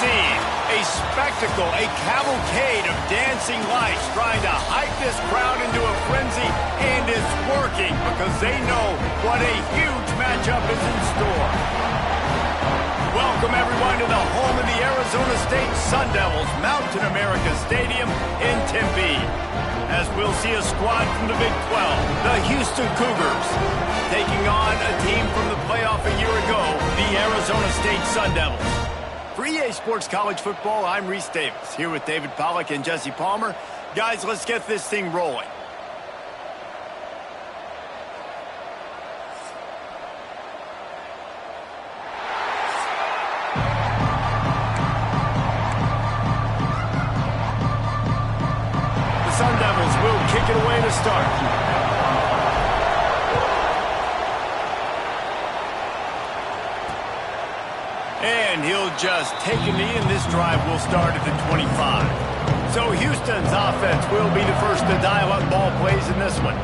scene, a spectacle, a cavalcade of dancing lights trying to hype this crowd into a frenzy, and it's working because they know what a huge matchup is in store. Welcome, everyone, to the home of the Arizona State Sun Devils, Mountain America Stadium in Tempe, as we'll see a squad from the Big 12, the Houston Cougars, taking on a team from the playoff a year ago, the Arizona State Sun Devils. For EA Sports College Football, I'm Reese Davis, here with David Pollack and Jesse Palmer. Guys, let's get this thing rolling. The Sun Devils will kick it away to start. And he'll just take a knee, and this drive will start at the 25. So Houston's offense will be the first to dial up ball plays in this one.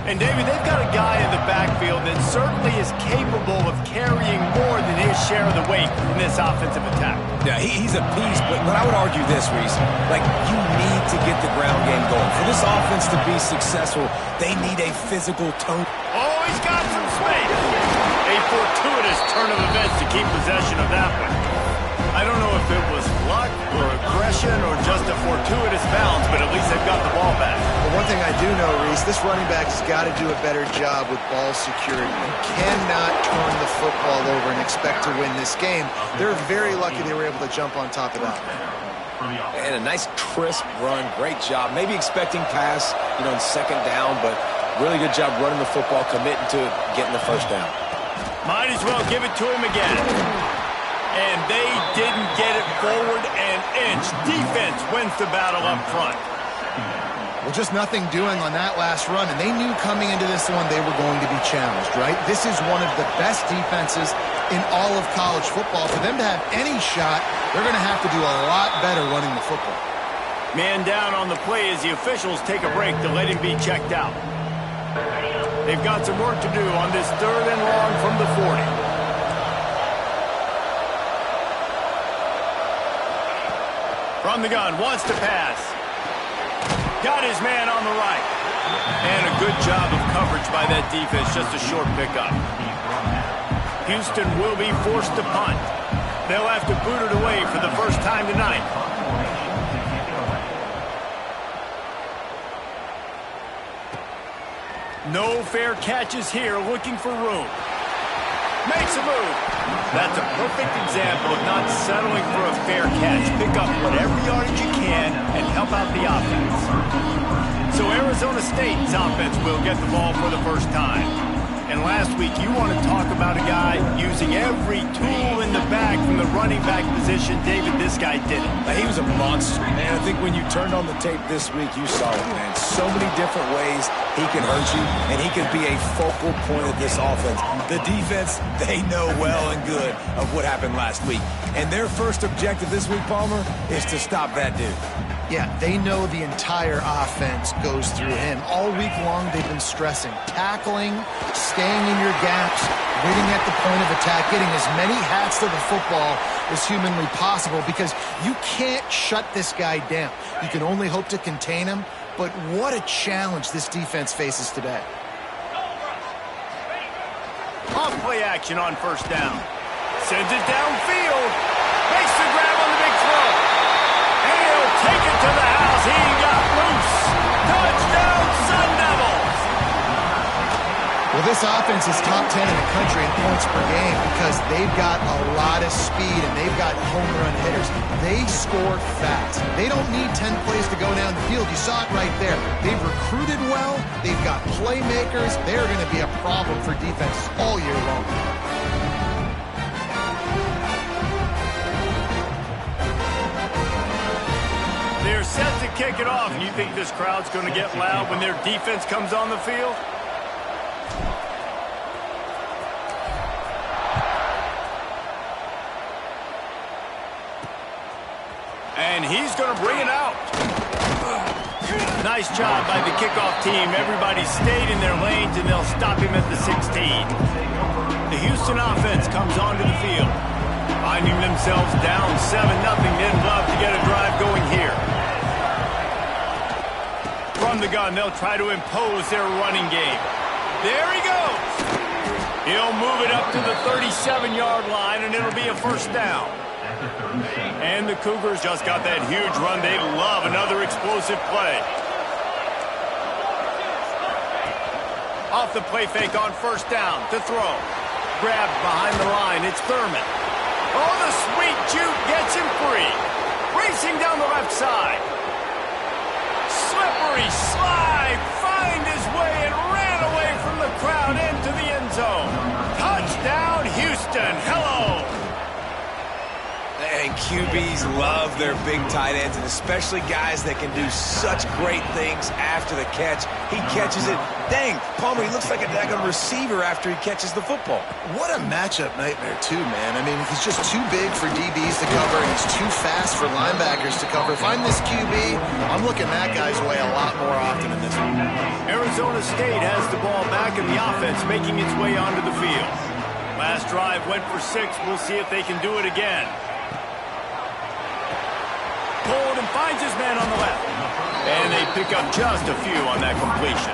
And, David, they've got a guy in the backfield that certainly is capable of carrying more than his share of the weight in this offensive attack. Yeah, he's a piece, but I would argue this, Reese. Like, you need to get the ground game going. For this offense to be successful, they need a physical tone. Oh, he's got some space. A fortuitous turn of events to keep possession of that one. I don't know if it was luck or aggression or just a fortuitous bounce, but at least they've got the ball back. Well, one thing I do know, Reese, this running back has got to do a better job with ball security. You cannot turn the football over and expect to win this game. They're very lucky they were able to jump on top of that. And a nice crisp run, great job. Maybe expecting pass, in second down, but really good job running the football, committing to it, getting the first down. Might as well give it to him again. And they didn't get it forward an inch. Defense wins the battle up front. Well, just nothing doing on that last run, and they knew coming into this one they were going to be challenged, right? This is one of the best defenses in all of college football. For them to have any shot, they're going to have to do a lot better running the football. Man down on the play as the officials take a break to let him be checked out. They've got some work to do on this 3rd and long from the 40. From the gun, wants to pass. Got his man on the right. And a good job of coverage by that defense, just a short pickup. Houston will be forced to punt. They'll have to boot it away for the first time tonight. No fair catches here, looking for room. Makes a move. That's a perfect example of not settling for a fair catch. Pick up whatever yardage you can and help out the offense. So Arizona State's offense will get the ball for the first time. And last week, you want to talk about a guy using every tool in the bag from the running back position. David, this guy did it. He was a monster, man. I think when you turned on the tape this week, you saw it, man. So many different ways he can hurt you, and he can be a focal point of this offense. The defense, they know well and good of what happened last week. And their first objective this week, Palmer, is to stop that dude. Yeah, they know the entire offense goes through him. All week long, they've been stressing tackling, staying in your gaps, waiting at the point of attack, getting as many hats to the football as humanly possible, because you can't shut this guy down. You can only hope to contain him, but what a challenge this defense faces today. Off play action on first down. Sends it downfield. Makes the grab on the big throw. And he'll take it to the house. He got loose. Touchdown, Sun Devils. Well, this offense is top 10 in the country in points per game because they've got a lot of speed and they've got home run hitters. They score fast. They don't need 10 plays to go down the field. You saw it right there. They've recruited well. They've got playmakers. They're going to be a problem for defenses all year long. They're set to kick it off. And you think this crowd's going to get loud when their defense comes on the field? And he's going to bring it out. Nice job by the kickoff team. Everybody stayed in their lanes, and they'll stop him at the 16. The Houston offense comes onto the field. Finding themselves down 7-0, they'd love to get a drive going here. From the gun, they'll try to impose their running game. There he goes. He'll move it up to the 37-yard line, and it'll be a first down. And the Cougars just got that huge run. They love another explosive play. Off the play fake on first down to throw. Grabbed behind the line. It's Thurman. Oh, the sweet juke gets him free. Racing down the left side. Slippery slide. Find his way and ran away from the crowd into the end zone. Touchdown, Houston. Hello. And QBs love their big tight ends, and especially guys that can do such great things after the catch. He catches it. Dang, Palmer, he looks like a daggone receiver after he catches the football. What a matchup nightmare, too, man. I mean, he's just too big for DBs to cover, and he's too fast for linebackers to cover. If I'm this QB, I'm looking that guy's way a lot more often in this one. Arizona State has the ball back, and the offense making its way onto the field. Last drive went for 6. We'll see if they can do it again. Pulled and finds his man on the left. And they pick up just a few on that completion.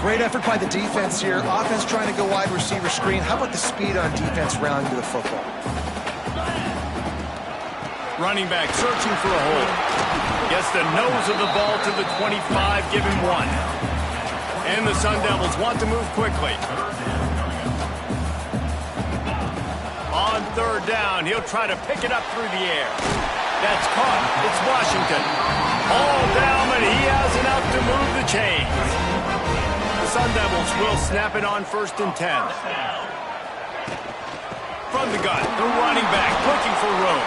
Great effort by the defense here. Offense trying to go wide receiver screen. How about the speed on defense rounding to the football? Running back searching for a hole. Gets the nose of the ball to the 25, give him 1. And the Sun Devils want to move quickly. On third down, he'll try to pick it up through the air. That's caught. It's Washington. All down, but he has enough to move the chains. The Sun Devils will snap it on 1st and 10. From the gun, the running back looking for room.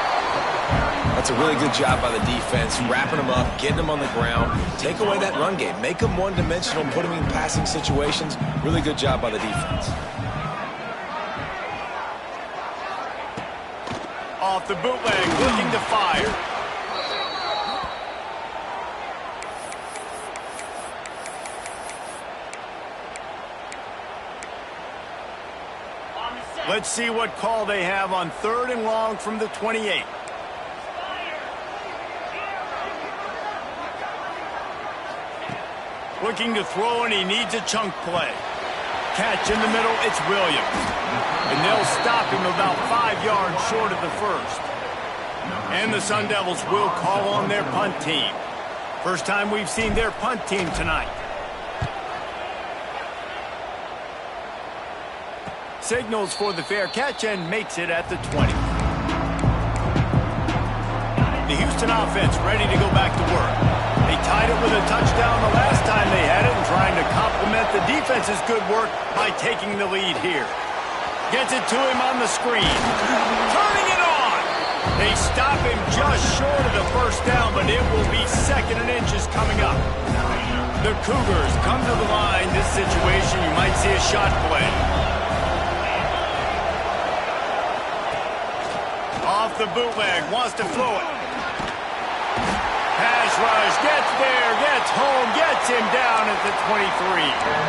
That's a really good job by the defense, wrapping them up, getting them on the ground. Take away that run game. Make them one-dimensional, put them in passing situations. Really good job by the defense. Off the bootleg, looking to fire. Let's see what call they have on 3rd and long from the 28. Looking to throw, and he needs a chunk play. Catch in the middle, it's Williams. And they'll stop him about 5 yards short of the first. And the Sun Devils will call on their punt team. First time we've seen their punt team tonight. Signals for the fair catch and makes it at the 20. The Houston offense ready to go back to work. They tied it with a touchdown the last time they had it and trying to complement the defense's good work by taking the lead here. Gets it to him on the screen. Turning it on. They stop him just short of the first down, but it will be 2nd and inches coming up. The Cougars come to the line. This situation, you might see a shot play. Off the bootleg, wants to throw it. Pass rush, gets there, gets home, gets him down at the 23.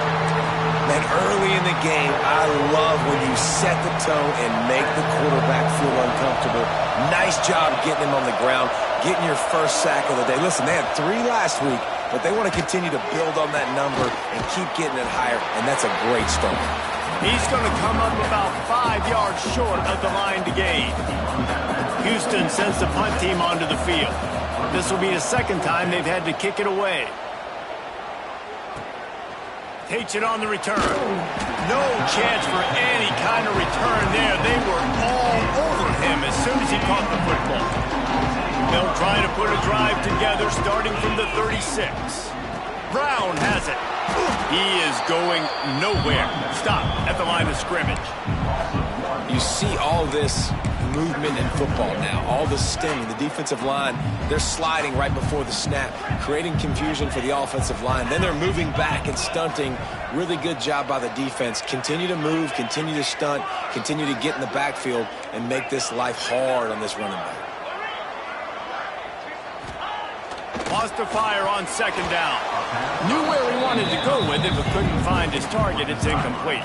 Man, early in the game, I love when you set the tone and make the quarterback feel uncomfortable. Nice job getting him on the ground, getting your first sack of the day. Listen, they had 3 last week, but they want to continue to build on that number and keep getting it higher, and that's a great start. He's going to come up about 5 yards short of the line to gain. Houston sends the punt team onto the field. This will be the 2nd time they've had to kick it away. Takes it on the return. No chance for any kind of return there. They were all over him as soon as he caught the football. They'll try to put a drive together starting from the 36. Brown has it. He is going nowhere. Stop at the line of scrimmage. You see all this movement in football now, all the stemming, the defensive line, they're sliding right before the snap, creating confusion for the offensive line. Then they're moving back and stunting. Really good job by the defense. Continue to move, continue to stunt, continue to get in the backfield and make this life hard on this running back. Wants to fire on 2nd down. Knew where he wanted to go with it, but couldn't find his target. It's incomplete.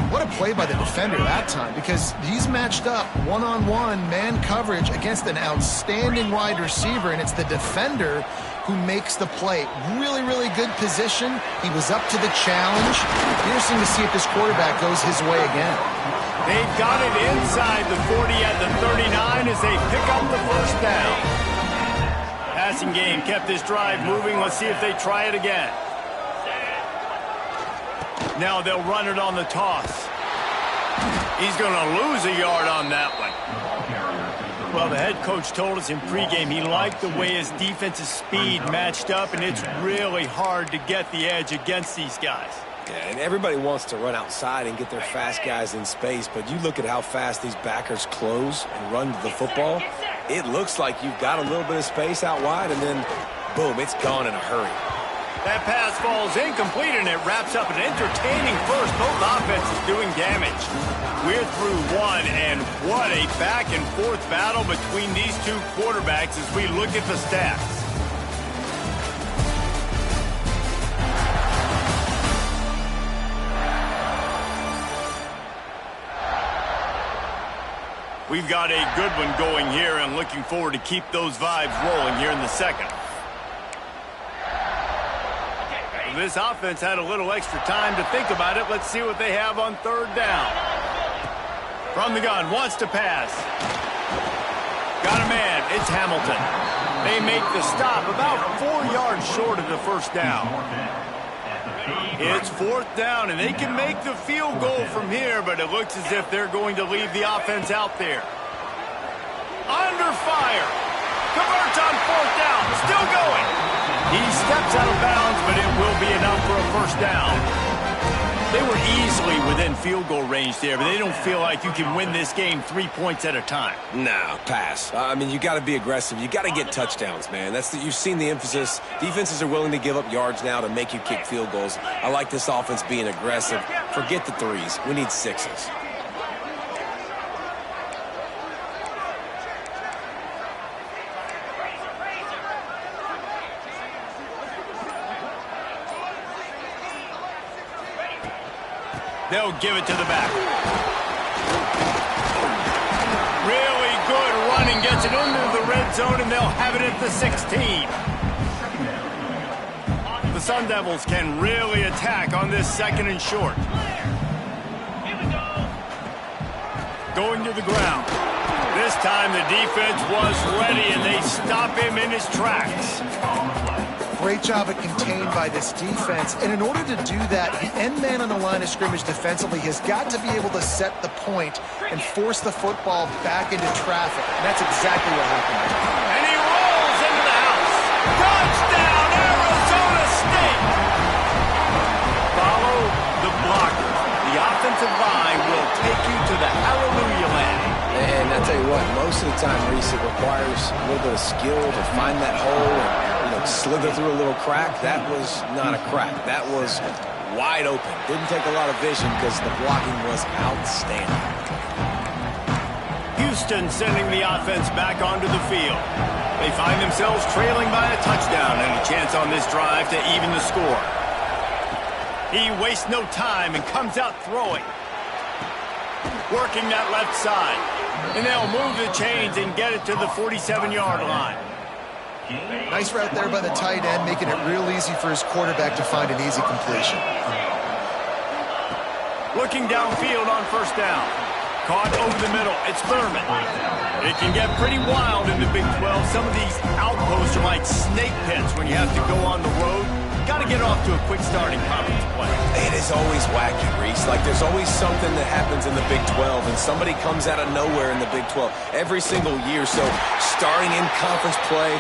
What a play by the defender that time, because he's matched up one-on-one man coverage against an outstanding wide receiver, and it's the defender who makes the play. Really, really good position. He was up to the challenge. Interesting to see if this quarterback goes his way again. They've got it inside the 40 at the 39 as they pick up the first down. Passing game kept this drive moving. Let's see if they try it again. Now they'll run it on the toss. He's going to lose a yard on that one. Well, the head coach told us in pregame he liked the way his defense's speed matched up, and it's really hard to get the edge against these guys. Yeah, and everybody wants to run outside and get their fast guys in space, but you look at how fast these backers close and run to the football. It looks like you've got a little bit of space out wide, and then, boom, it's gone in a hurry. That pass falls incomplete, and it wraps up an entertaining first. Both offenses doing damage. We're through one, and what a back-and-forth battle between these two quarterbacks as we look at the stats. We've got a good one going here, and looking forward to keep those vibes rolling here in the second. This offense had a little extra time to think about it. Let's see what they have on third down. From the gun, wants to pass. Got a man, it's Hamilton. They make the stop about 4 yards short of the first down. It's fourth down, and they can make the field goal from here, but it looks as if they're going to leave the offense out there. Under fire. Converts on fourth down. Still going. He steps out of bounds, but it will be enough for a first down. They were easily within field goal range there, but they don't feel like you can win this game 3 points at a time. No, pass. I mean, you got to be aggressive. You got to get touchdowns, man. You've seen the emphasis. Defenses are willing to give up yards now to make you kick field goals. I like this offense being aggressive. Forget the threes. We need sixes. They'll give it to the back. Really good running. Gets it into the red zone, and they'll have it at the 16. The Sun Devils can really attack on this second and short. Going to the ground. This time the defense was ready, and they stop him in his tracks. Great job at contained by this defense. And in order to do that, the end man on the line of scrimmage defensively has got to be able to set the point and force the football back into traffic. And that's exactly what happened. And he rolls into the house. Touchdown, Arizona State! Follow the blocker. The offensive line will take you to the hallelujah land. And I tell you what, most of the time, Reese, it requires a little bit of skill to find that hole and slither through a little crack. That was not a crack. That was wide open. Didn't take a lot of vision because the blocking was outstanding. Houston sending the offense back onto the field. They find themselves trailing by a touchdown and a chance on this drive to even the score. He wastes no time and comes out throwing. Working that left side. And they'll move the chains and get it to the 47-yard line. Nice route there by the tight end, making it real easy for his quarterback to find an easy completion. Looking downfield on first down. Caught over the middle. It's Thurman. It can get pretty wild in the Big 12. Some of these outposts are like snake pits when you have to go on the road. Got to get off to a quick start in conference play. It is always wacky, Reese. Like there's always something that happens in the Big 12, and somebody comes out of nowhere in the Big 12 every single year. So starting in conference play,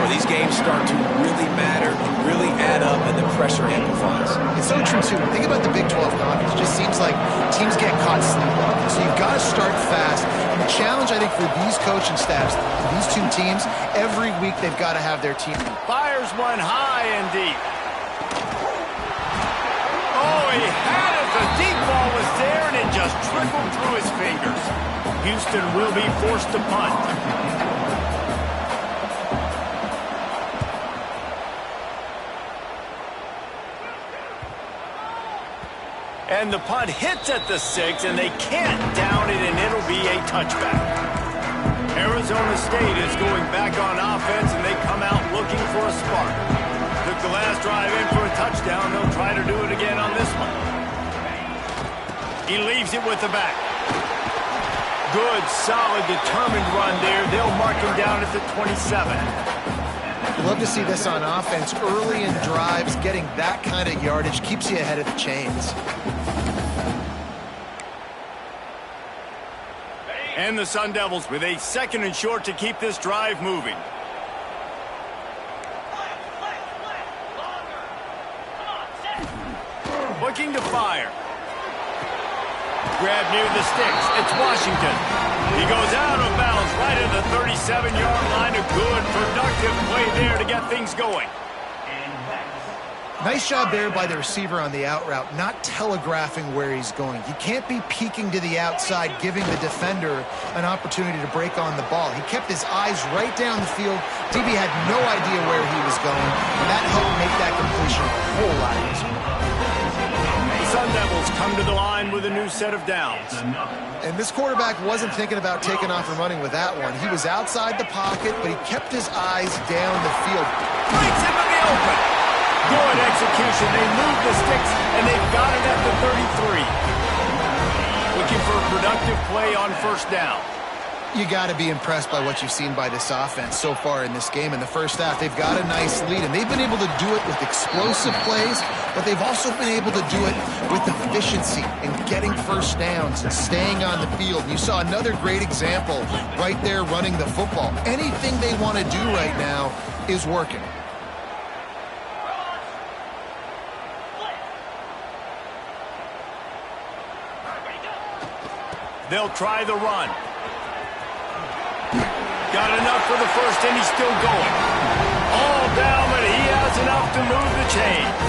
these games start to really matter, really add up, and the pressure amplifies. It's so true, too. Think about the Big 12 conference. It just seems like teams get caught sleepwalking. So you've got to start fast. And the challenge, I think, for these coaching staffs, these two teams, every week they've got to have their team. Fires one high and deep. Oh, he had it. The deep ball was there, and it just trickled through his fingers. Houston will be forced to punt. And the punt hits at the 6, and they can't down it, and it'll be a touchback. Arizona State is going back on offense, and they come out looking for a spark. Took the last drive in for a touchdown. They'll try to do it again on this one. He leaves it with the back. Good, solid, determined run there. They'll mark him down at the 27. Love to see this on offense. Early in drives, getting that kind of yardage keeps you ahead of the chains. And the Sun Devils with a 2nd and short to keep this drive moving. Looking to fire. Grab near the sticks. It's Washington. He goes out of bounds right at the 37-yard line. A good, productive play there to get things going. Nice job there by the receiver on the out route, not telegraphing where he's going. You can't be peeking to the outside, giving the defender an opportunity to break on the ball. He kept his eyes right down the field. DB had no idea where he was going, and that helped make that completion a whole lot easier. The Sun Devils come to the line with a new set of downs. And this quarterback wasn't thinking about taking off and running with that one. He was outside the pocket, but he kept his eyes down the field. Breaks into the open. Good execution. They move the sticks, and they've got it at the 33. Looking for a productive play on first down. You got to be impressed by what you've seen by this offense so far in this game. In the first half, they've got a nice lead, and they've been able to do it with explosive plays, but they've also been able to do it with efficiency and getting first downs and staying on the field. You saw another great example right there running the football. Anything they want to do right now is working. They'll try the run. Got enough for the first, and he's still going. All down, but he has enough to move the chains.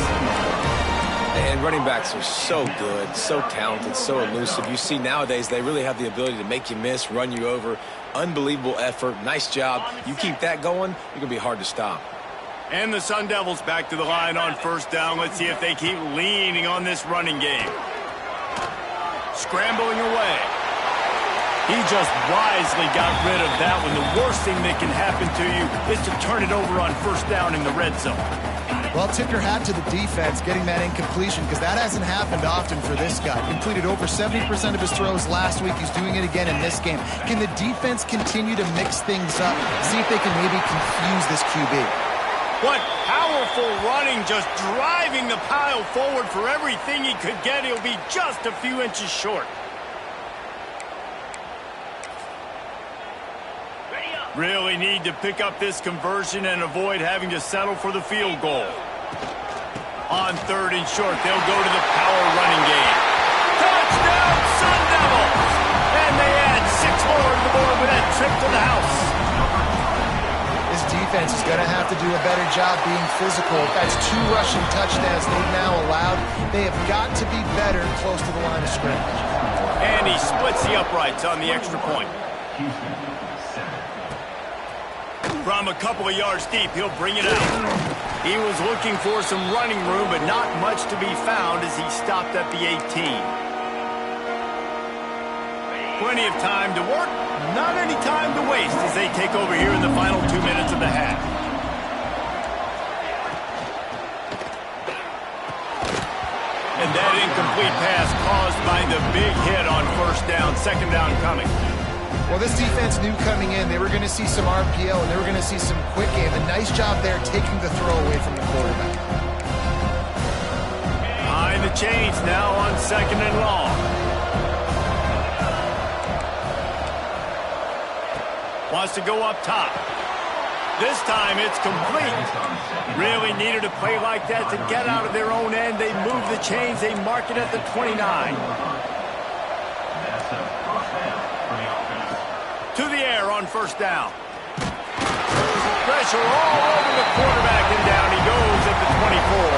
And running backs are so good, so talented, so elusive. You see nowadays they really have the ability to make you miss, run you over. Unbelievable effort. Nice job. You keep that going, you're going to be hard to stop. And the Sun Devils back to the line on first down. Let's see if they keep leaning on this running game. Scrambling away. He just wisely got rid of that one. The worst thing that can happen to you is to turn it over on first down in the red zone. Well, tip your hat to the defense getting that incompletion, because that hasn't happened often for this guy. Completed over 70% of his throws last week. He's doing it again in this game. Can the defense continue to mix things up, see if they can maybe confuse this QB? What powerful running, just driving the pile forward for everything he could get. He'll be just a few inches short. Really need to pick up this conversion and avoid having to settle for the field goal. On 3rd and short, they'll go to the power running game. Touchdown, Sun Devils! And they add 6 more to the board with that trip to the house. This defense is going to have to do a better job being physical. That's 2 rushing touchdowns they've now allowed. They have got to be better close to the line of scrimmage. And he splits the uprights on the extra point. From a couple of yards deep, he'll bring it out. He was looking for some running room, but not much to be found as he stopped at the 18. Plenty of time to work, not any time to waste as they take over here in the final 2 minutes of the half. And that incomplete pass caused by the big hit on first down, 2nd down coming. Well, this defense knew coming in they were going to see some RPO and they were going to see some quick game. A nice job there taking the throw away from the quarterback. Behind the chains now on 2nd and long. Wants to go up top. This time it's complete. Really needed a play like that to get out of their own end. They move the chains. They mark it at the 29. To the air on first down. Pressure all over the quarterback, and down he goes at the 24.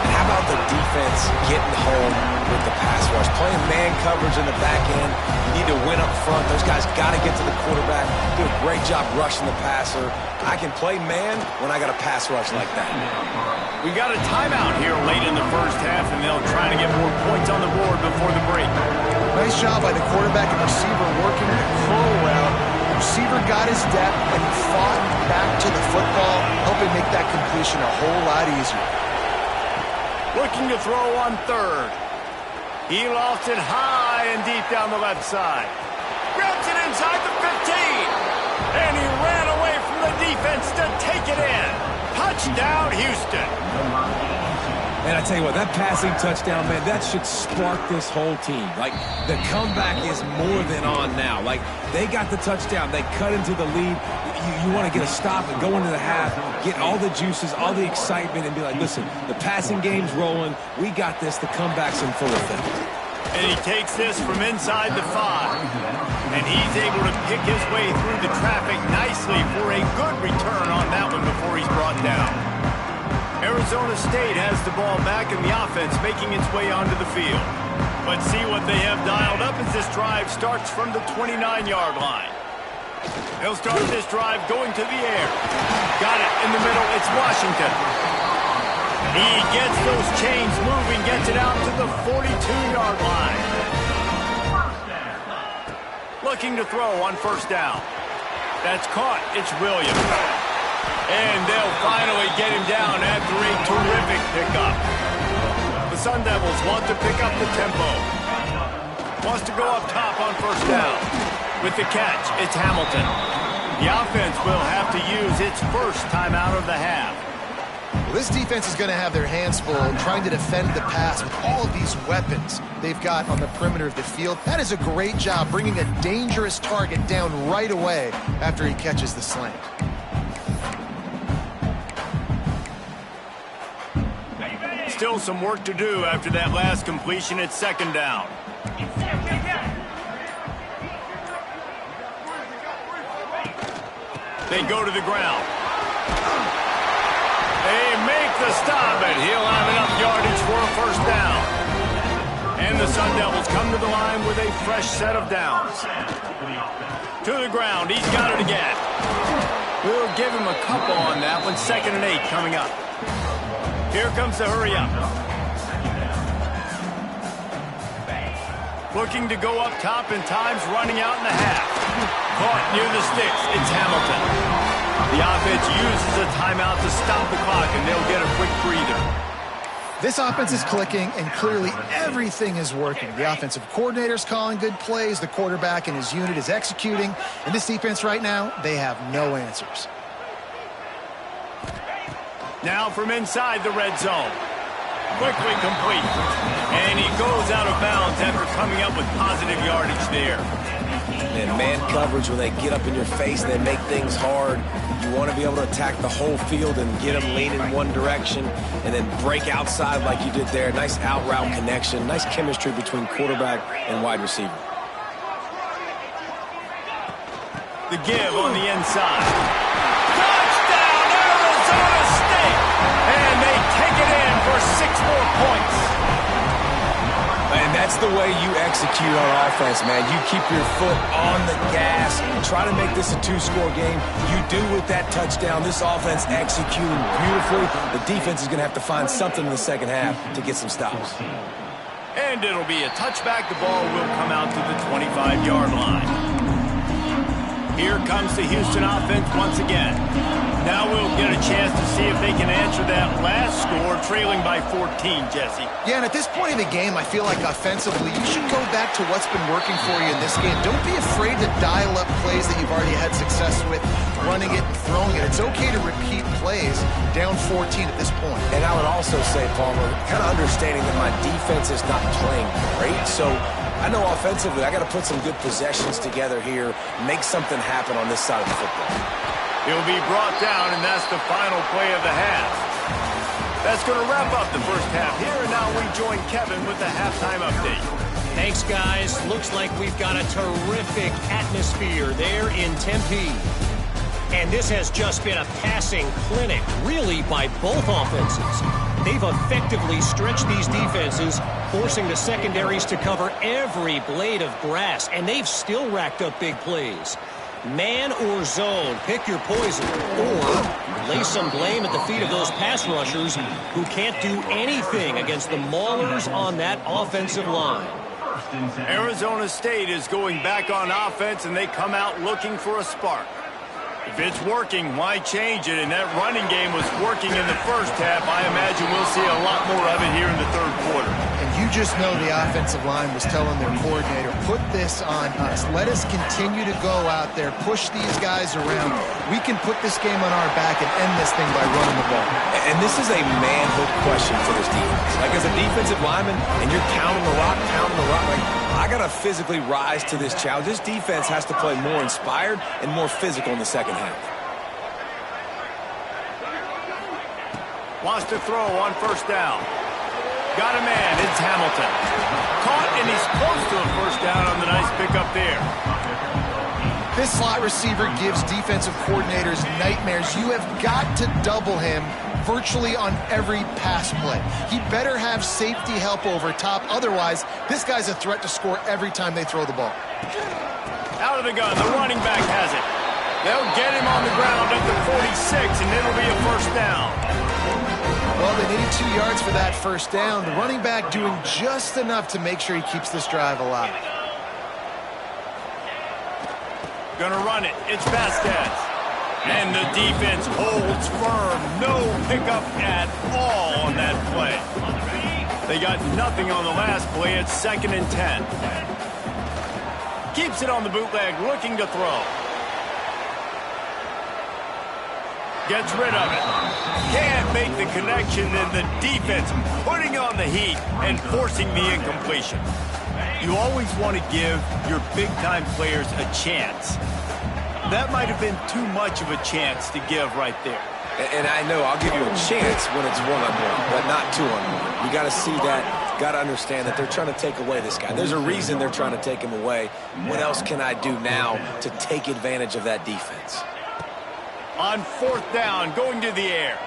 And how about the defense defense getting home with the pass rush. Playing man coverage in the back end. You need to win up front. Those guys got to get to the quarterback. Do a great job rushing the passer. I can play man when I got a pass rush like that. We got a timeout here late in the first half, and they'll try to get more points on the board before the break. Nice job by the quarterback and receiver working the curl route. Receiver got his depth, and he fought back to the football, helping make that completion a whole lot easier. Looking to throw on third. He lost it high and deep down the left side. Grabs it inside the 15. And he ran away from the defense to take it in. Touchdown, Houston. And I tell you what, that passing touchdown, man, that should spark this whole team. Like, the comeback is more than on now. Like, they got the touchdown. They cut into the lead. You want to get a stop and go into the half, get all the juices, all the excitement, and be like, listen, the passing game's rolling. We got this. The comeback's in full effect. And he takes this from inside the 5. And he's able to pick his way through the traffic nicely for a good return on that one before he's brought down. Arizona State has the ball back in the offense, making its way onto the field. Let's see what they have dialed up as this drive starts from the 29-yard line. They'll start this drive going to the air. Got it in the middle. It's Washington. He gets those chains moving, gets it out to the 42-yard line. Looking to throw on first down. That's caught. It's Williams. And they'll finally get him down after a terrific pickup. The Sun Devils want to pick up the tempo. Wants to go up top on first down. With the catch, it's Hamilton. The offense will have to use its first timeout of the half. Well, this defense is going to have their hands full trying to defend the pass with all of these weapons they've got on the perimeter of the field. That is a great job bringing a dangerous target down right away after he catches the slant. Still some work to do after that last completion at second down. They go to the ground. They make the stop, and he'll have enough yardage for a first down. And the Sun Devils come to the line with a fresh set of downs. To the ground. He's got it again. We'll give him a couple on that one. 2nd and 8 coming up. Here comes the hurry up. Looking to go up top, and time's running out in the half. Caught near the sticks. It's Hamilton. The offense uses a timeout to stop the clock, and they'll get a quick breather. This offense is clicking, and clearly everything is working. The offensive coordinator's calling good plays. The quarterback and his unit is executing. And this defense right now, they have no answers. Now from inside the red zone. Quickly complete. And he goes out of bounds after coming up with positive yardage there. And man coverage, when they get up in your face, they make things hard. You want to be able to attack the whole field and get them leaning one direction and then break outside like you did there. Nice out route connection. Nice chemistry between quarterback and wide receiver. The give on the inside. Touchdown, Arizona State! And they take it in for 6 more points. And that's the way you execute on offense, man. You keep your foot on the gas. Try to make this a 2-score game. You do with that touchdown. This offense executing beautifully. The defense is going to have to find something in the second half to get some stops. And it'll be a touchback. The ball will come out to the 25-yard line. Here comes the Houston offense once again. Now we'll get a chance to see if they can answer that last score, trailing by 14, Jesse. Yeah, and at this point in the game, I feel like offensively, you should go back to what's been working for you in this game. Don't be afraid to dial up plays that you've already had success with, running it and throwing it. It's okay to repeat plays down 14 at this point. And I would also say, Palmer, kind of understanding that my defense is not playing great, so I know offensively I got to put some good possessions together here, make something happen on this side of the football. He'll be brought down, and that's the final play of the half. That's going to wrap up the first half here, and now we join Kevin with the halftime update. Thanks, guys. Looks like we've got a terrific atmosphere there in Tempe. And this has just been a passing clinic, really, by both offenses. They've effectively stretched these defenses, forcing the secondaries to cover every blade of grass, and they've still racked up big plays. Man or zone, pick your poison, or lay some blame at the feet of those pass rushers who can't do anything against the maulers on that offensive line. Arizona State is going back on offense, and they come out looking for a spark. If it's working, why change it? And that running game was working in the first half. I imagine we'll see a lot more of it here in the third quarter. And you just know the offensive line was telling their coordinator, put this on us. Let us continue to go out there, push these guys around. We can put this game on our back and end this thing by running the ball. And this is a manhood question for this defense. Like, as a defensive lineman, and you're pounding the rock, like, I got to physically rise to this challenge. This defense has to play more inspired and more physical in the second half. Wants to throw on first down. Got a man. It's Hamilton. Caught, and he's close to a first down on the nice pickup there. This slot receiver gives defensive coordinators nightmares. You have got to double him virtually on every pass play. He better have safety help over top. Otherwise, this guy's a threat to score every time they throw the ball. Out of the gun. The running back has it. They'll get him on the ground at the 46, and it'll be a first down. Well, they needed 2 yards for that first down. The running back doing just enough to make sure he keeps this drive alive. Gonna run it. It's Vasquez. And the defense holds firm. No pickup at all on that play. They got nothing on the last play. It's 2nd and 10. Keeps it on the bootleg, looking to throw. Gets rid of it. Can't make the connection, and the defense putting on the heat and forcing the incompletion. You always want to give your big-time players a chance. That might have been too much of a chance to give right there. And I know I'll give you a chance when it's one-on-one, but not two-on-one. You got to see that, got to understand that they're trying to take away this guy. There's a reason they're trying to take him away. What else can I do now to take advantage of that defense? On fourth down, going to the air.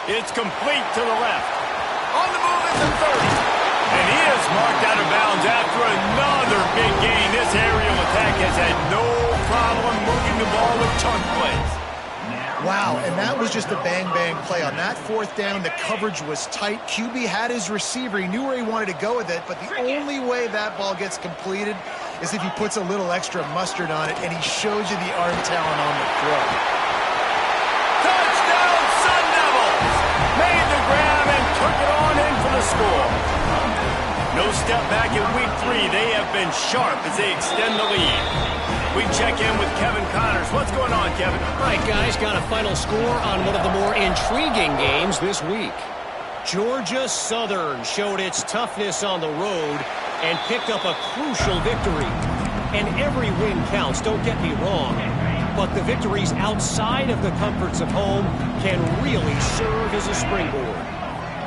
It's complete to the left. On the move at the 30. And he is marked out of bounds after another big gain. This aerial attack has had no problem moving the ball with chunk plays. Wow, and that was just a bang-bang play. On that fourth down, the coverage was tight. QB had his receiver. He knew where he wanted to go with it, but the only way that ball gets completed is if he puts a little extra mustard on it, and he shows you the arm talent on the throw. Touchdown, Sun Devils! Made the grab and took it on in for the score. No step back in week 3. They have been sharp as they extend the lead. We check in with Kevin Connors. What's going on, Kevin? All right, guys, got a final score on one of the more intriguing games this week. Georgia Southern showed its toughness on the road and picked up a crucial victory. And every win counts, don't get me wrong. But the victories outside of the comforts of home can really serve as a springboard.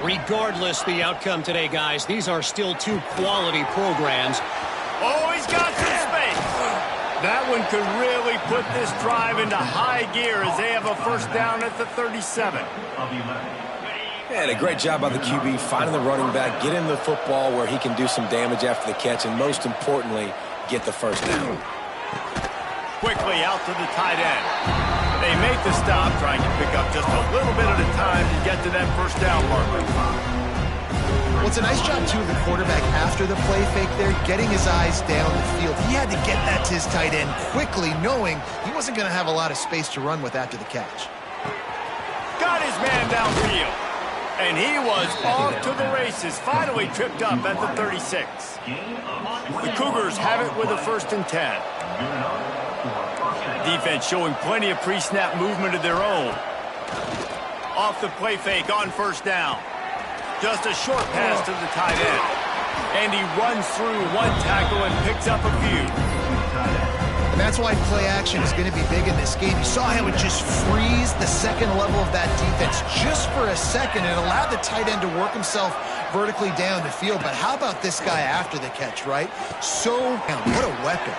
Regardless the outcome today, guys, these are still 2 quality programs. Oh, he's got some space. That one could really put this drive into high gear as they have a first down at the 37. And a great job by the QB finding the running back, getting the football where he can do some damage after the catch, and most importantly, get the first down. Quickly out to the tight end. They make the stop, trying to pick up just a little bit at a time to get to that first down marker. Well, it's a nice job, too, of the quarterback after the play fake there, getting his eyes down the field. He had to get that to his tight end quickly, knowing he wasn't going to have a lot of space to run with after the catch. Got his man downfield. And he was off to the races, finally tripped up at the 36. The Cougars have it with a 1st and 10. Defense showing plenty of pre-snap movement of their own. Off the play fake on first down. Just a short pass to the tight end. And he runs through one tackle and picks up a few. And that's why play action is going to be big in this game. You saw how it just freeze the second level of that defense just for a second. It allowed the tight end to work himself vertically down the field. But how about this guy after the catch, right? So, what a weapon.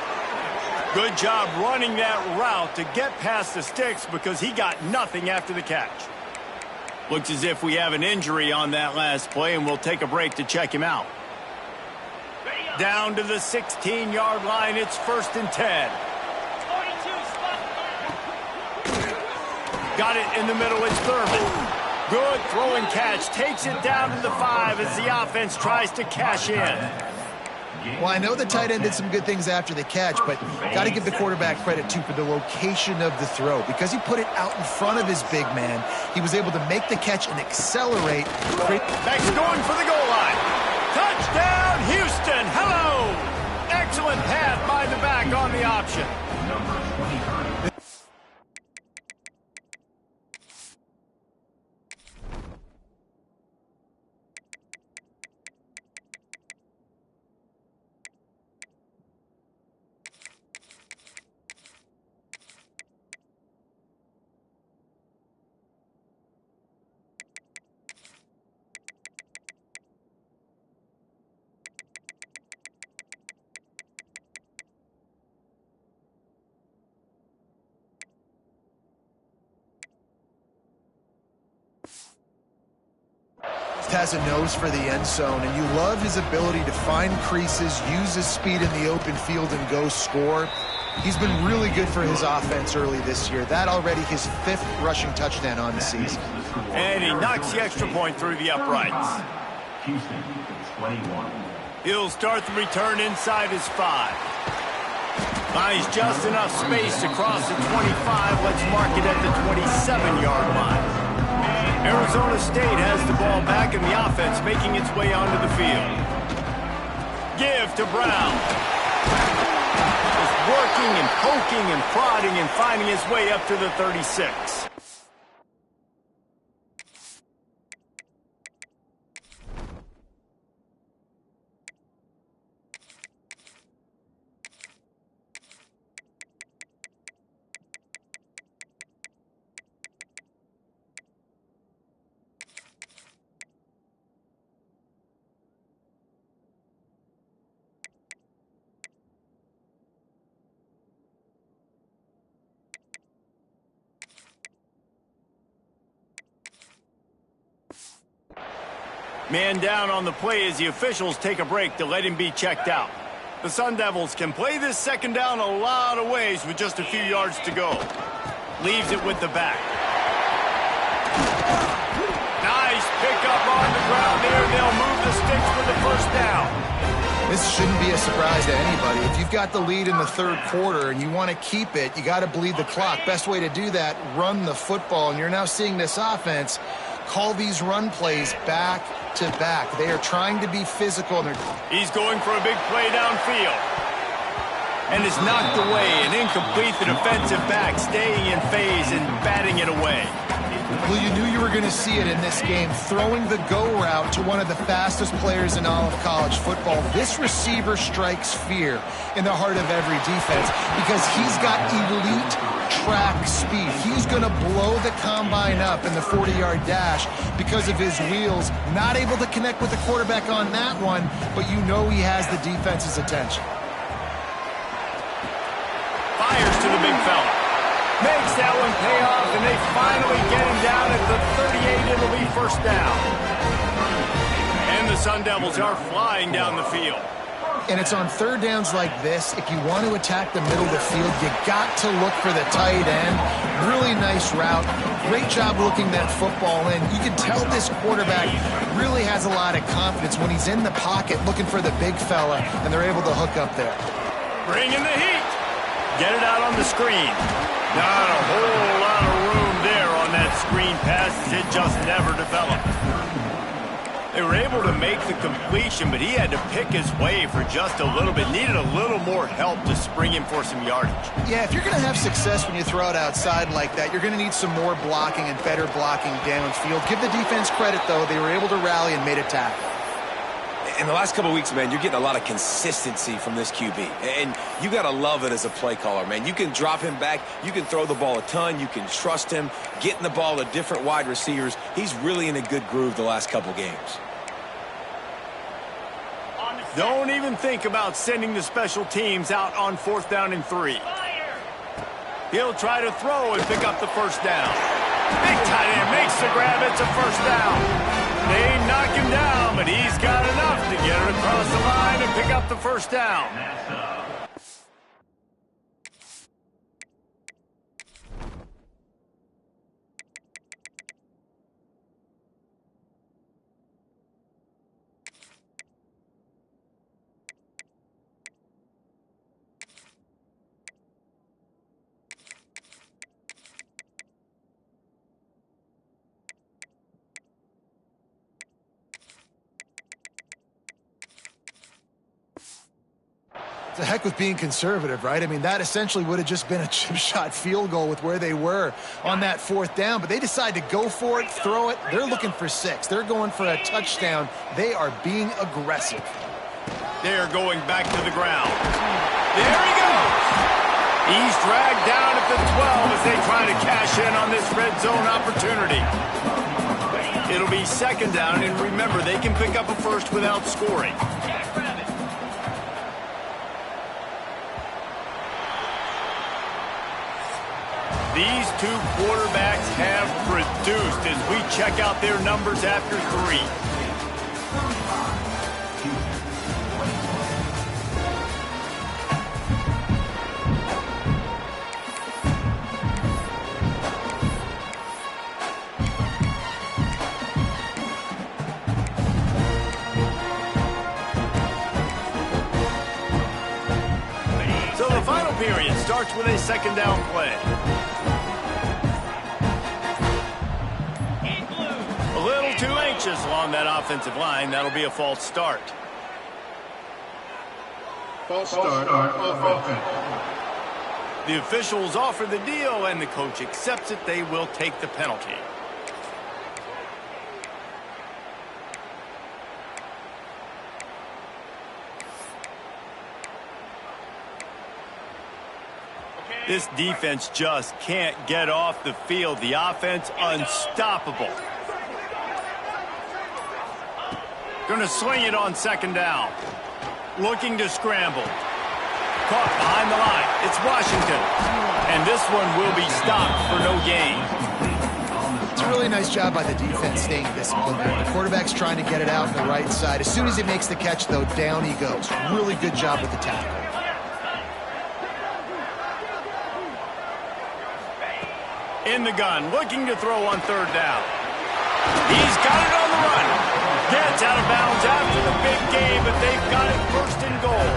Good job running that route to get past the sticks because he got nothing after the catch. Looks as if we have an injury on that last play, and we'll take a break to check him out. Down to the 16-yard line, it's 1st and 10. Got it in the middle, it's Thurman. Good throw and catch, takes it down to the 5 as the offense tries to cash in. Well, I know the tight end did some good things after the catch, but got to give the quarterback credit, too, for the location of the throw. Because he put it out in front of his big man, he was able to make the catch and accelerate. Back's going for the goal line. Touchdown, Houston. Hello. Excellent pass by the back on the option. Has a nose for the end zone, and you love his ability to find creases, use his speed in the open field, and go score. He's been really good for his offense early this year. That already his 5th rushing touchdown on the season. And he knocks the extra point through the uprights. He'll start the return inside his 5. Finds just enough space to cross the 25. Let's mark it at the 27-yard line. Arizona State has the ball back in the offense, making its way onto the field. Give to Brown. Just working and poking and prodding and finding his way up to the 36. Man down on the play as the officials take a break to let him be checked out. The Sun Devils can play this second down a lot of ways with just a few yards to go. Leaves it with the back. Nice pickup on the ground there. They'll move the sticks for the 1st down. This shouldn't be a surprise to anybody. If you've got the lead in the 3rd quarter and you want to keep it, you got to bleed the clock. Best way to do that, run the football. And you're now seeing this offense call these run plays back to back. They are trying to be physical. He's going for a big play downfield. And is knocked away and incomplete. The defensive back staying in phase and batting it away. Well, you knew you were going to see it in this game, throwing the go route to one of the fastest players in all of college football. This receiver strikes fear in the heart of every defense because he's got elite track speed. He's going to blow the combine up in the 40-yard dash because of his wheels. Not able to connect with the quarterback on that one, but you know he has the defense's attention. Fires to the big fella. Makes that one pay off, and they finally get him down at the 38. It'll be 1st down. And the Sun Devils are flying down the field. And it's on 3rd downs like this. If you want to attack the middle of the field, you got to look for the tight end. Really nice route. Great job looking that football in. You can tell this quarterback really has a lot of confidence when he's in the pocket looking for the big fella, and they're able to hook up there. Bring in the heat. Get it out on the screen. Not a whole lot of room there on that screen pass as it just never developed. They were able to make the completion, but he had to pick his way for just a little bit. Needed a little more help to spring him for some yardage. Yeah, if you're going to have success when you throw it outside like that, you're going to need some more blocking and better blocking downfield. Give the defense credit, though. They were able to rally and made a tackle. In the last couple of weeks, man, you're getting a lot of consistency from this QB. And you got to love it as a play caller, man. You can drop him back. You can throw the ball a ton. You can trust him, getting the ball to different wide receivers. He's really in a good groove the last couple games. On the Don't even think about sending the special teams out on 4th down and 3. He'll try to throw and pick up the first down. Big tight end makes the grab. It's a first down. They knock him down, but he's got enough to get it across the line and pick up the first down. The heck with being conservative, right? I mean, that essentially would have just been a chip shot field goal with where they were on that 4th down, but they decide to go for it, throw it. They're looking for 6. They're going for a touchdown. They are being aggressive. They're going back to the ground. There he goes. He's dragged down at the 12 as they try to cash in on this red zone opportunity. It'll be 2nd down, and remember, they can pick up a first without scoring. These two quarterbacks have produced as we check out their numbers after 3. So the final period starts with a 2nd down play. A little too anxious along that offensive line. That'll be a false start. False start on offense. The officials offer the deal, and the coach accepts it. They will take the penalty. This defense just can't get off the field. The offense unstoppable. Going to sling it on 2nd down. Looking to scramble. Caught behind the line. It's Washington. And this one will be stopped for no gain. It's a really nice job by the defense staying disciplined there. The quarterback's trying to get it out on the right side. As soon as he makes the catch, though, down he goes. Really good job with the tackle. In the gun, looking to throw on 3rd down. He's got it on the run. Gets out of bounds after the big game, but they've got it 1st and goal.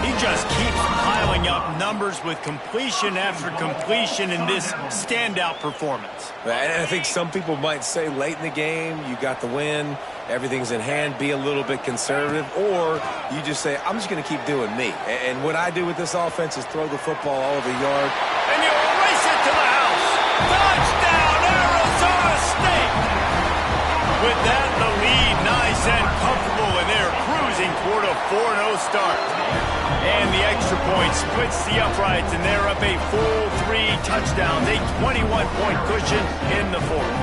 He just keeps piling up numbers with completion after completion in this standout performance. And I think some people might say late in the game, you got the win, everything's in hand, be a little bit conservative, or you just say, I'm just going to keep doing me. And what I do with this offense is throw the football all over the yard. And you erase it to the house. Touchdown, Arizona State! With that, the lead nice and comfortable, and they're cruising toward a 4-0 start. And the extra point splits the uprights, and they're up a full 3 touchdowns, a 21-point cushion in the 4th.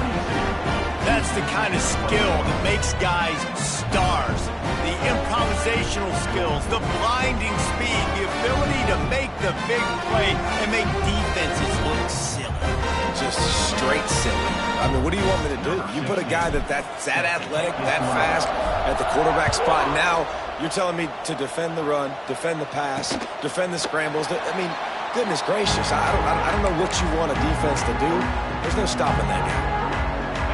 That's the kind of skill that makes guys stars. The improvisational skills, the blinding speed, the ability to make the big play and make defenses look silly. Just straight silly. I mean, what do you want me to do? You put a guy that's that athletic, that fast at the quarterback spot, and now you're telling me to defend the run, defend the pass, defend the scrambles. I mean, goodness gracious, I don't know what you want a defense to do. There's no stopping that guy.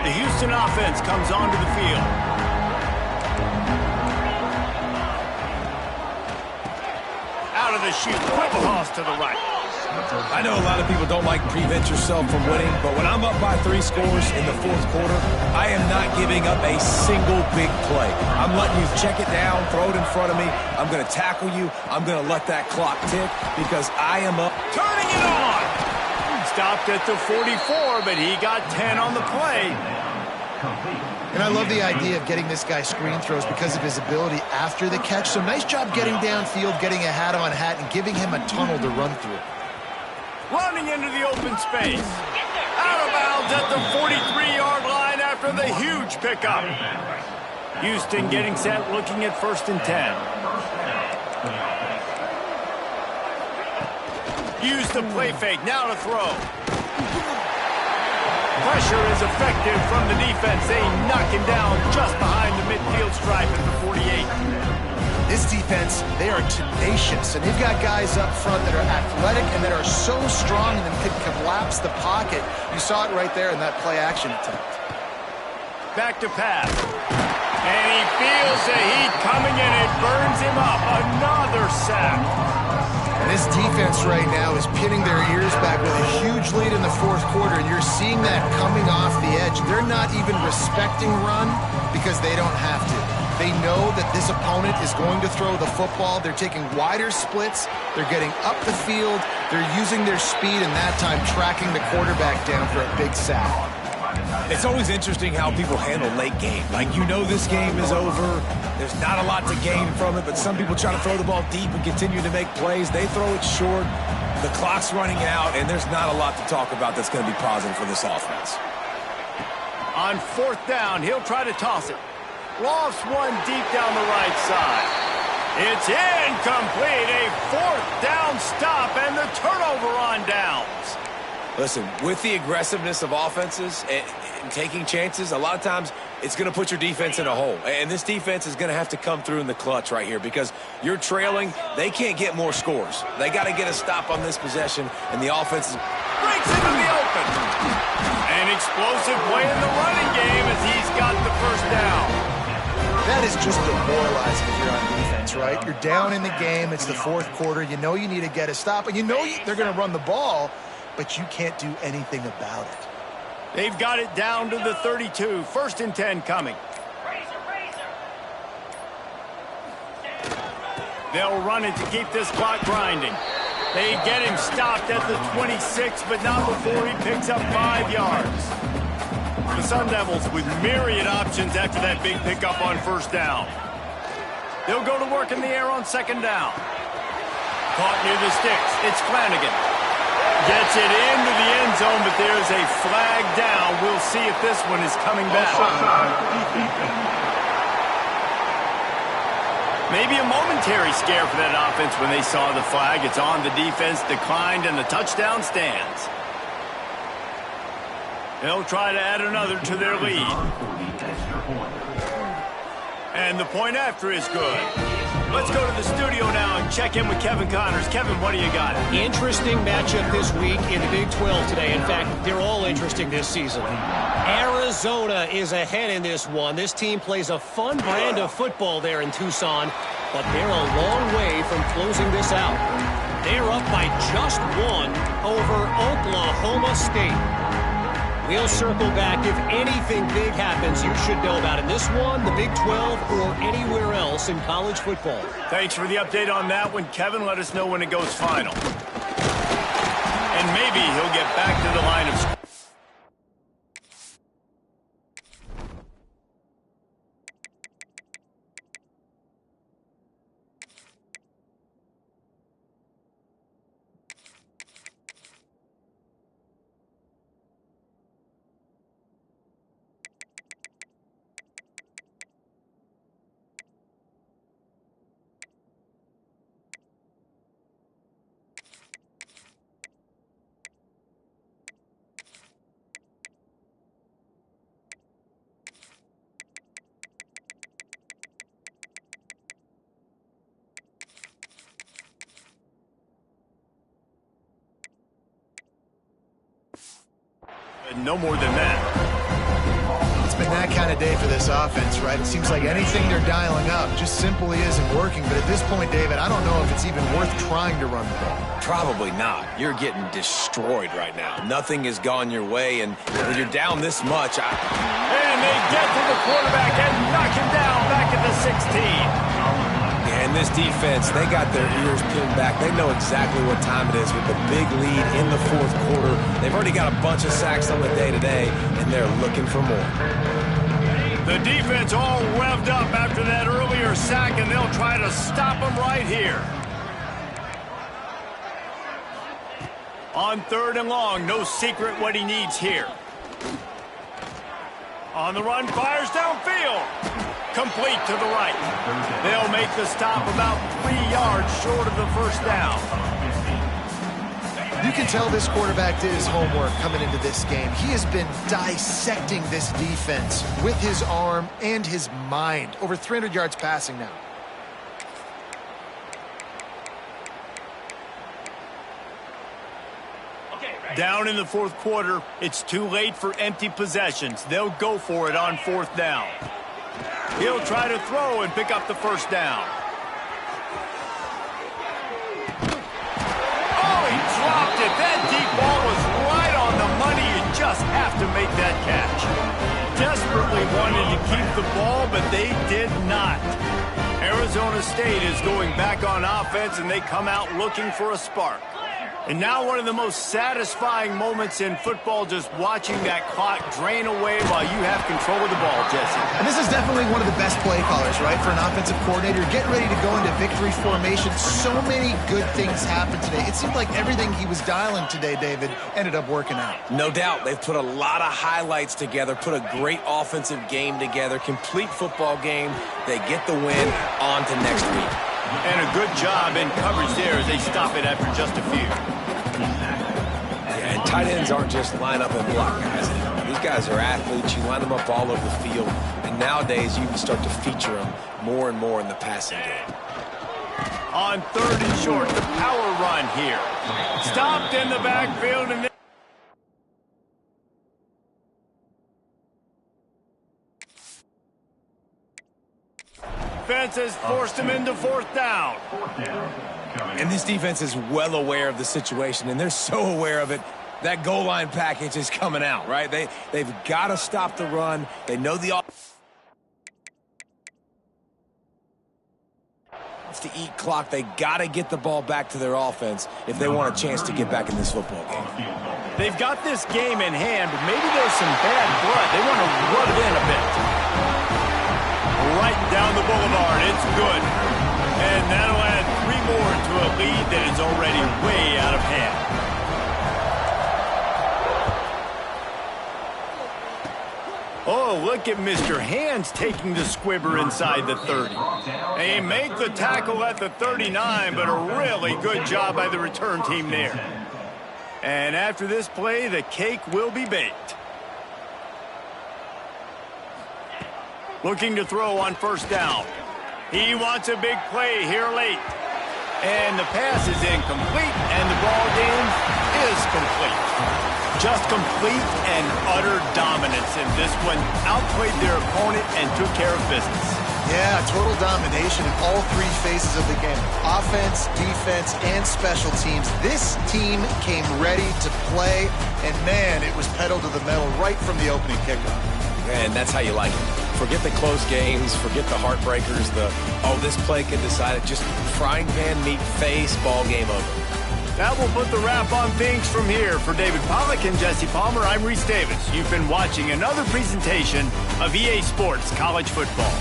The Houston offense comes onto the field. Out of the chute, Quibblehouse to the right. I know a lot of people don't like prevent yourself from winning, but when I'm up by 3 scores in the 4th quarter, I am not giving up a single big play. I'm letting you check it down, throw it in front of me. I'm going to tackle you. I'm going to let that clock tick because I am up. Turning it on. Stopped at the 44, but he got 10 on the play. And I love the idea of getting this guy screen throws because of his ability after the catch. So nice job getting downfield, getting a hat-on-hat, and giving him a tunnel to run through. Running into the open space. Out of bounds at the 43-yard line after the huge pickup. Houston getting set, looking at 1st and 10. Use the play fake, now to throw. Pressure is effective from the defense. They knock him down just behind the midfield stripe at the 48. This defense, they are tenacious, and they've got guys up front that are athletic and that are so strong and can collapse the pocket. You saw it right there in that play-action attempt. Back to pass. And he feels the heat coming in. It burns him up. Another sack. And this defense right now is pinning their ears back with a huge lead in the 4th quarter, and you're seeing that coming off the edge. They're not even respecting run because they don't have to. They know that this opponent is going to throw the football. They're taking wider splits. They're getting up the field. They're using their speed, and that time tracking the quarterback down for a big sack. It's always interesting how people handle late game. Like, you know this game is over. There's not a lot to gain from it, but some people try to throw the ball deep and continue to make plays. They throw it short. The clock's running out, and there's not a lot to talk about that's going to be positive for this offense. On 4th down, he'll try to toss it. Lofts one deep down the right side. It's incomplete. A 4th down stop and the turnover on downs. Listen, with the aggressiveness of offenses and taking chances, a lot of times it's going to put your defense in a hole. And this defense is going to have to come through in the clutch right here because you're trailing. They can't get more scores. They got to get a stop on this possession, and the offense breaks into the open. An explosive play in the running game as he's got the 1st down. That is just demoralizing if you're on defense, right? You're down in the game. It's the 4th quarter. You know you need to get a stop, and you know they're going to run the ball, but you can't do anything about it. They've got it down to the 32. 1st and 10 coming. They'll run it to keep this clock grinding. They get him stopped at the 26, but not before he picks up 5 yards. The Sun Devils with myriad options after that big pickup on 1st down. They'll go to work in the air on 2nd down. Caught near the sticks. It's Flanagan. Gets it into the end zone, but there's a flag down. We'll see if this one is coming back. Maybe a momentary scare for that offense when they saw the flag. It's on the defense, declined, and the touchdown stands. They'll try to add another to their lead. And the point after is good. Let's go to the studio now and check in with Kevin Connors. Kevin, what do you got? Interesting matchup this week in the Big 12 today. In fact, they're all interesting this season. Arizona is ahead in this one. This team plays a fun brand of football there in Tucson, but they're a long way from closing this out. They're up by just 1 over Oklahoma State. We'll circle back if anything big happens you should know about in this one, the Big 12, or anywhere else in college football. Thanks for the update on that one, Kevin. Let us know when it goes final. And maybe he'll get back to the line of scrimmage. No more than that. It's been that kind of day for this offense, right? It seems like anything they're dialing up just simply isn't working. But at this point, David, I don't know if it's even worth trying to run the ball. Probably not. You're getting destroyed right now. Nothing has gone your way, and when you're down this much, And they get to the quarterback and knock him down back at the 16. And this defense, they got their ears pinned back. They know exactly what time it is with the big lead in the 4th quarter. They've already got a bunch of sacks on the day today, and they're looking for more. The defense all revved up after that earlier sack, and they'll try to stop them right here. On 3rd and long, no secret what he needs here. On the run, fires downfield. complete to the right. They'll make the stop about 3 yards short of the first down. You can tell this quarterback did his homework coming into this game. He has been dissecting this defense with his arm and his mind. Over 300 yards passing now. Down in the fourth quarter, it's too late for empty possessions. They'll go for it on fourth down. He'll try to throw and pick up the first down. Oh, he dropped it. That deep ball was right on the money. You just have to make that catch. Desperately wanted to keep the ball, but they did not. Arizona State is going back on offense, and they come out looking for a spark. And now one of the most satisfying moments in football, just watching that clock drain away while you have control of the ball, Jesse. And this is definitely one of the best play callers, right, for an offensive coordinator. Getting ready to go into victory formation. So many good things happened today. It seemed like everything he was dialing today, David, ended up working out. No doubt. They've put a lot of highlights together, put a great offensive game together, complete football game. They get the win. On to next week. And a good job in coverage there as they stop it after just a few. Yeah, and tight ends aren't just line up and block guys. These guys are athletes. You line them up all over the field. And nowadays, you can start to feature them more and more in the passing game. On third and short, the power run here. Stopped in the backfield and defense has forced him into fourth down. And this defense is well aware of the situation, and they're so aware of it. That goal line package is coming out, right? They've got to stop the run. They know the offense to eat clock. They got to get the ball back to their offense if they want a chance to get back in this football game. They've got this game in hand, but maybe there's some bad blood. They want to rub it in a bit. Right down the boulevard. It's good. And that'll add 3 more to a lead that is already way out of hand. Oh, look at Mr. Hands taking the squibber inside the 30. They make the tackle at the 39, but a really good job by the return team there. And after this play, the cake will be baked. Looking to throw on first down. He wants a big play here late. And the pass is incomplete, and the ball game is complete. Just complete and utter dominance in this one. Outplayed their opponent and took care of business. Yeah, total domination in all 3 phases of the game. Offense, defense, and special teams. This team came ready to play, and man, it was pedal to the metal right from the opening kickoff. And that's how you like it. Forget the close games, forget the heartbreakers, this play can decide it. Just frying pan meat face, ball game over. That will put the wrap on things from here. For David Pollack and Jesse Palmer, I'm Reese Davis. You've been watching another presentation of EA Sports College Football.